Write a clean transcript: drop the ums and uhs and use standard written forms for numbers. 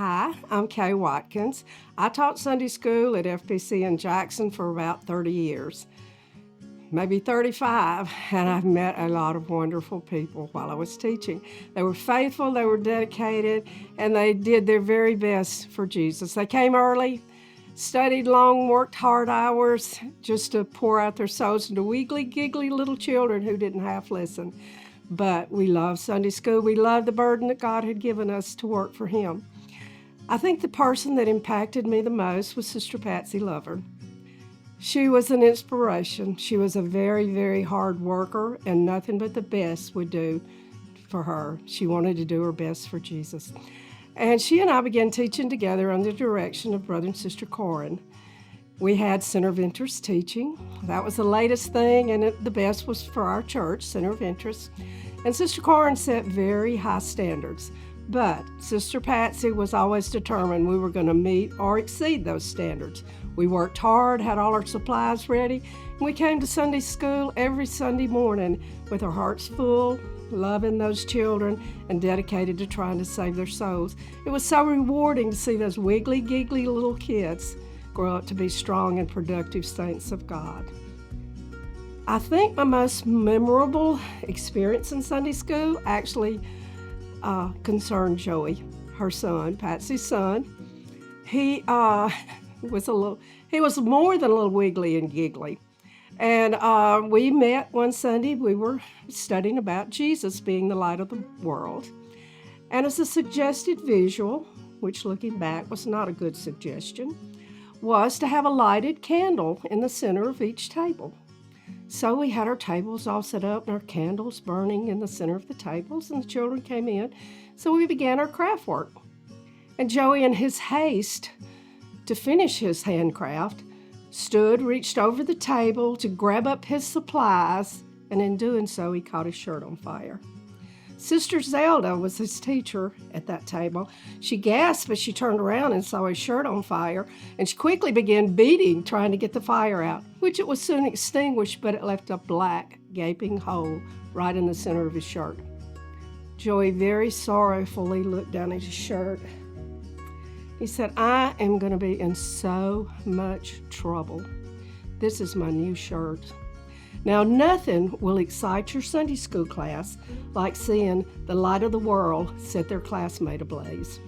Hi, I'm Kay Watkins. I taught Sunday school at FPC in Jackson for about 30 years, maybe 35, and I've met a lot of wonderful people while I was teaching. They were faithful, they were dedicated, and they did their very best for Jesus. They came early, studied long, worked hard hours just to pour out their souls into wiggly, giggly little children who didn't half listen. But we love Sunday school. We love the burden that God had given us to work for Him. I think the person that impacted me the most was Sister Patsy Lover. She was an inspiration. She was a very, very hard worker, and nothing but the best would do for her. She wanted to do her best for Jesus. And she and I began teaching together under the direction of Brother and Sister Corin. We had Center of Interest teaching. That was the latest thing, and the best was for our church, Center of Interest. And Sister Corin set very high standards. But Sister Patsy was always determined we were going to meet or exceed those standards. We worked hard, had all our supplies ready, and we came to Sunday school every Sunday morning with our hearts full, loving those children, and dedicated to trying to save their souls. It was so rewarding to see those wiggly, giggly little kids grow up to be strong and productive saints of God. I think my most memorable experience in Sunday school actually concerned Joey, her son, Patsy's son. He was more than a little wiggly and giggly. And we met one Sunday. We were studying about Jesus being the light of the world. And as a suggested visual, which looking back was not a good suggestion, was to have a lighted candle in the center of each table. So we had our tables all set up and our candles burning in the center of the tables, and the children came in. So we began our craft work. And Joey, in his haste to finish his handcraft, reached over the table to grab up his supplies, and in doing so, he caught his shirt on fire. Sister Zelda was his teacher at that table. She gasped as she turned around and saw his shirt on fire, and she quickly began beating, trying to get the fire out, which it was soon extinguished, but it left a black, gaping hole right in the center of his shirt. Joey very sorrowfully looked down at his shirt. He said, "I am going to be in so much trouble. This is my new shirt." Now, nothing will excite your Sunday school class like seeing the light of the world set their classmate ablaze.